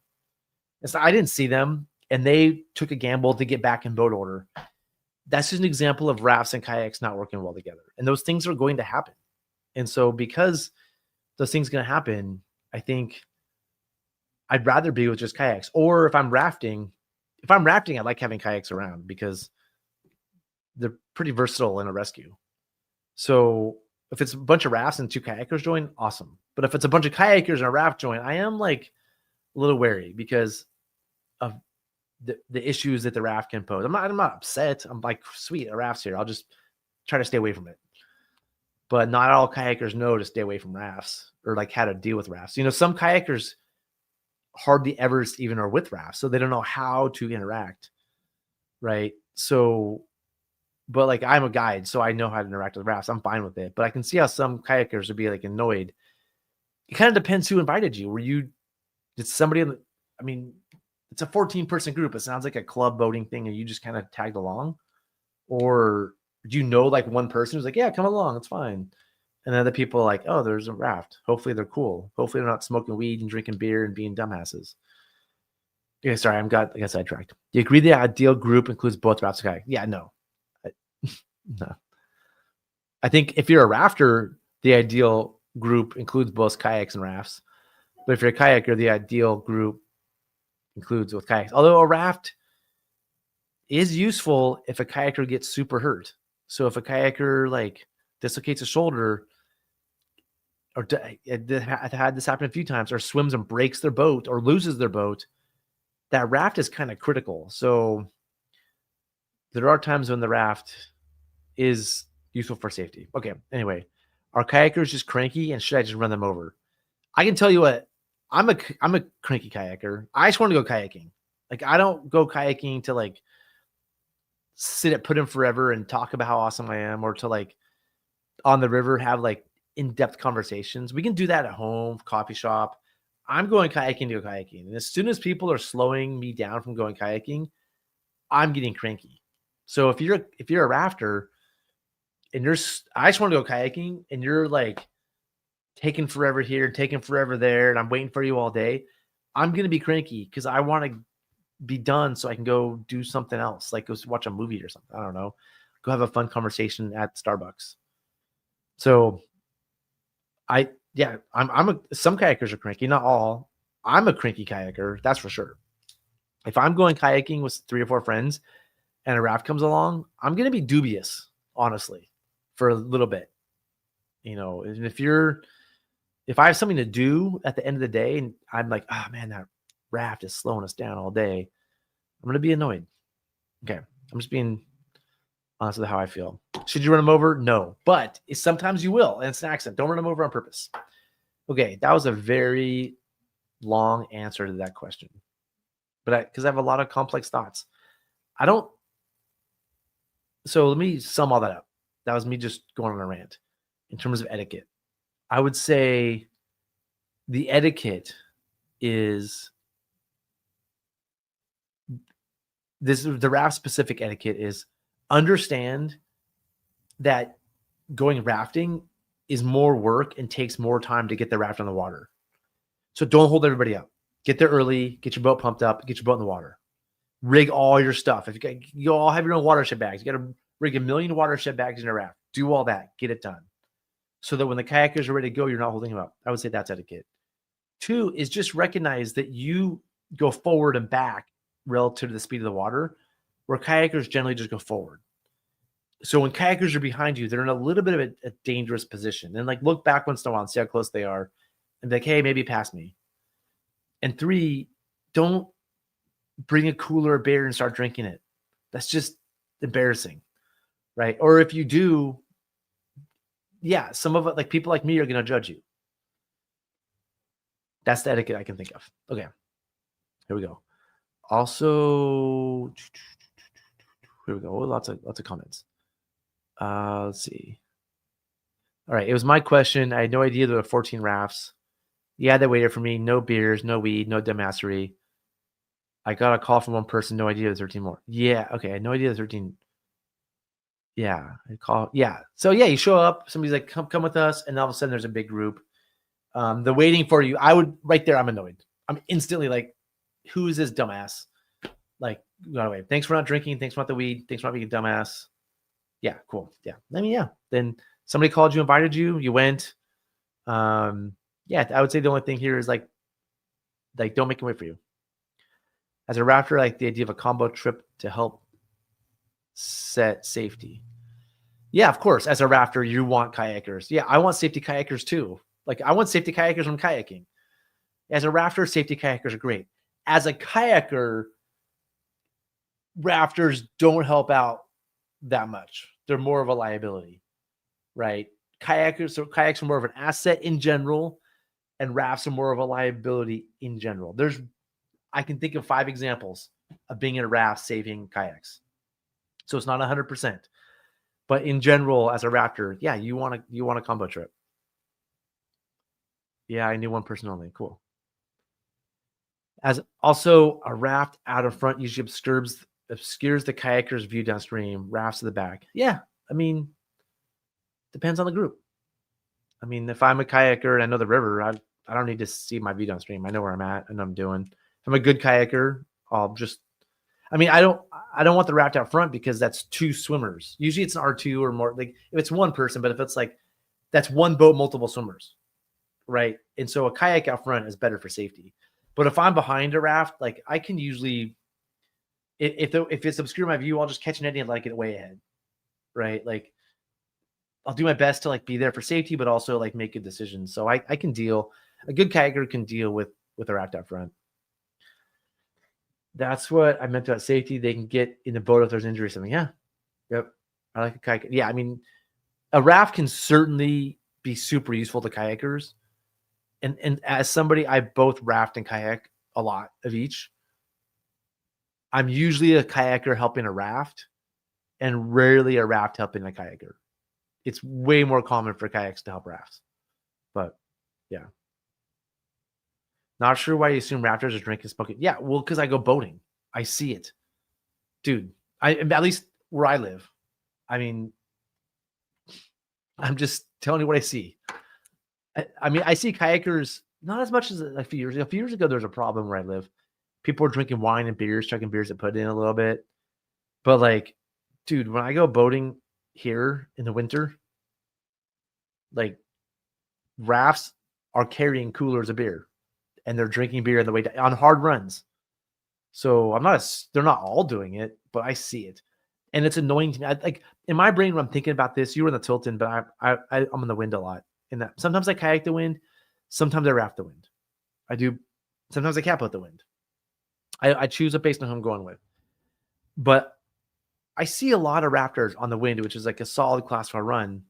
And so I didn't see them, and they took a gamble to get back in boat order. That's just an example of rafts and kayaks not working well together. And those things are going to happen. And so because those things going to happen, I think I'd rather be with just kayaks. Or if I'm rafting, I like having kayaks around because they're pretty versatile in a rescue. So if it's a bunch of rafts and 2 kayakers join, awesome. But if it's a bunch of kayakers and a raft join, I am like a little wary because of the issues that the raft can pose. I'm not upset. I'm like, sweet, a raft's here. I'll just try to stay away from it. But not all kayakers know to stay away from rafts or like how to deal with rafts. You know, some kayakers hardly ever even are with rafts, so they don't know how to interact, right? So, but like I'm a guide, so I know how to interact with rafts. I'm fine with it. But I can see how some kayakers would be like annoyed. It kind of depends who invited you. Did somebody I mean, it's a 14-person group. It sounds like a club boating thing, and you just kind of tagged along. Or do you know like one person who's like, yeah, come along, it's fine. And other people are like, oh, there's a raft. Hopefully they're cool. Hopefully they're not smoking weed and drinking beer and being dumbasses. Yeah, sorry, I got sidetracked. Do you agree the ideal group includes both rafts and kayak? Yeah, no. No. I think if you're a rafter, the ideal group includes both kayaks and rafts. But if you're a kayaker, the ideal group includes with kayaks. Although a raft is useful if a kayaker gets super hurt. So if a kayaker like dislocates a shoulder, or I've had this happen a few times, or swims and breaks their boat or loses their boat, that raft is kind of critical. So there are times when the raft is useful for safety. Okay. Anyway, are kayakers just cranky and should I just run them over? I can tell you what, I'm a cranky kayaker. I just want to go kayaking. Like I don't go kayaking to like sit at put in forever and talk about how awesome I am, or to like on the river have like in-depth conversations. We can do that at home, coffee shop. I'm going kayaking to go kayaking. And as soon as people are slowing me down from going kayaking, I'm getting cranky. So if you're a rafter and I just want to go kayaking and you're like taking forever here, taking forever there, and I'm waiting for you all day, I'm going to be cranky because I want to be done so I can go do something else, like go watch a movie or something. I don't know. Go have a fun conversation at Starbucks. So some kayakers are cranky, not all. I'm a cranky kayaker, that's for sure. If I'm going kayaking with 3 or 4 friends and a raft comes along, I'm going to be dubious, honestly, for a little bit. You know, and if I have something to do at the end of the day and I'm like, oh man, that raft is slowing us down all day, I'm going to be annoyed. Okay. I'm just being honest with how I feel. Should you run them over? No, but sometimes you will. And it's an accident. Don't run them over on purpose. Okay. That was a very long answer to that question, but because I have a lot of complex thoughts. So let me sum all that up. That was me just going on a rant. In terms of etiquette, I would say the etiquette is the raft specific etiquette is understand that going rafting is more work and takes more time to get the raft on the water. So don't hold everybody up. Get there early, get your boat pumped up, get your boat in the water. Rig all your stuff. If you all have your own watershed bags, you got to rig 1 million watershed bags in a raft. Do all that. Get it done. So that when the kayakers are ready to go, you're not holding them up. I would say that's etiquette. 2 is just recognize that you go forward and back relative to the speed of the water, where kayakers generally just go forward. So when kayakers are behind you, they're in a little bit of a dangerous position. And like look back once in a while and see how close they are and be like, hey, maybe pass me. And 3, don't bring a cooler of beer and start drinking it. That's just embarrassing, right? Or if you do, yeah, some of it, like people like me are going to judge you. That's the etiquette I can think of. Okay, here we go. Also, here we go. Lots of comments. Let's see. All right, it was my question. I had no idea there were 14 rafts. Yeah, they waited for me. No beers, no weed, no dumbassery. I got a call from one person. No idea there's 13 more. Yeah, okay. I had no idea there's 13. Yeah, I call. Yeah, so yeah, you show up. Somebody's like, come with us, and all of a sudden there's a big group. They're waiting for you. I would right there. I'm annoyed. I'm instantly like, who is this dumbass? Like, got away. Thanks for not drinking. Thanks for not the weed. Thanks for not being a dumbass. Yeah, cool. Yeah, I mean, yeah. Then Somebody called you, invited you, you went. Yeah, I would say the only thing here is like don't make them wait for you. As a rafter, I like the idea of a combo trip to help set safety. Yeah, of course. As a rafter, you want kayakers. Yeah, I want safety kayakers too. Like I want safety kayakers from kayaking. As a rafter, safety kayakers are great. As a kayaker, rafters don't help out that much. They're more of a liability, right? Kayaks are more of an asset in general, and rafts are more of a liability in general. I can think of 5 examples of being in a raft saving kayaks. So it's not 100%, but in general, as a rafter, yeah, you want a combo trip. Yeah, I knew one person only. Cool. As also a raft out in front usually obscures the kayaker's view downstream, rafts to the back. Yeah, I mean, depends on the group. I mean, if I'm a kayaker and I know the river, I don't need to see my view downstream. I know where I'm at and I'm doing. If I'm a good kayaker, I'll just. I mean, I don't want the raft out front because that's 2 swimmers. Usually it's an R2 or more. Like if it's one person, but if it's like that's one boat, multiple swimmers, right? And so a kayak out front is better for safety. But if I'm behind a raft, like I can usually, if it's obscure my view, I'll just catch an eddy and like get way ahead, right? Like I'll do my best to like be there for safety, but also like make good decisions. So I can deal. A good kayaker can deal with a raft out front. That's what I meant about safety. They can get in the boat if there's injury or something. Yeah, yep. I like a kayak. Yeah, I mean, a raft can certainly be super useful to kayakers. And as somebody, I both raft and kayak a lot of each. I'm usually a kayaker helping a raft and rarely a raft helping a kayaker. It's way more common for kayaks to help rafts. But yeah. Not sure why you assume rafters are drinking smoking. Yeah, well, because I go boating. I see it. Dude, at least where I live. I mean, I'm just telling you what I see. I mean, I see kayakers not as much as a few years ago. A few years ago, there was a problem where I live. People were drinking wine and beers, chugging beers that put in a little bit. But like, dude, when I go boating here in the winter, like rafts are carrying coolers of beer and they're drinking beer on the way down, on hard runs. So they're not all doing it, but I see it. And it's annoying to me. Like in my brain, when I'm thinking about this, you were in the Tilton, but I'm in the wind a lot. And that sometimes I kayak the wind, sometimes I raft the wind. I do. Sometimes I cap out the wind. I choose it based on who I'm going with. But I see a lot of rafters on the wind, which is like a solid class 4 run,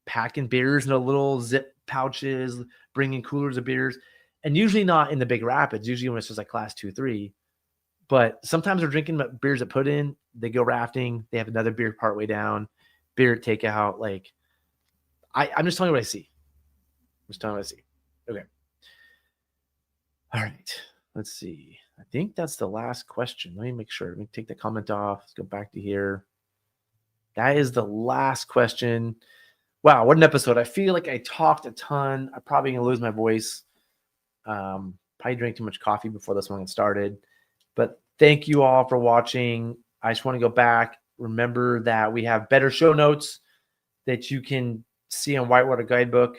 packing beers in a little zip pouches, bringing coolers of beers, and usually not in the big rapids. Usually when it's just like class 2, 3. But sometimes they're drinking beers that put in. They go rafting. They have another beer partway down, beer takeout. Like I'm just telling you what I see. Okay. All right. Let's see. I think that's the last question. Let me make sure. Let me take the comment off. Let's go back to here. That is the last question. Wow, what an episode. I feel like I talked a ton. I'm probably going to lose my voice. Probably drank too much coffee before this one got started. But thank you all for watching. I just want to go back. Remember that we have better show notes that you can see on Whitewater Guidebook.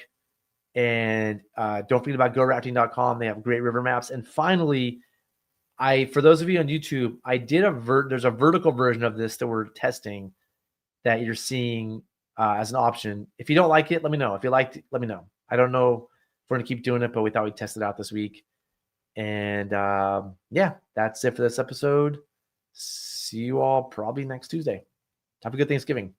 And don't forget about GoRafting.com. They have great river maps. And finally, for those of you on YouTube, I did there's a vertical version of this that we're testing that you're seeing as an option. If you don't like it, let me know. If you liked it, let me know. I don't know if we're going to keep doing it, but we thought we'd test it out this week. And yeah, that's it for this episode. See you all probably next Tuesday. Have a good Thanksgiving.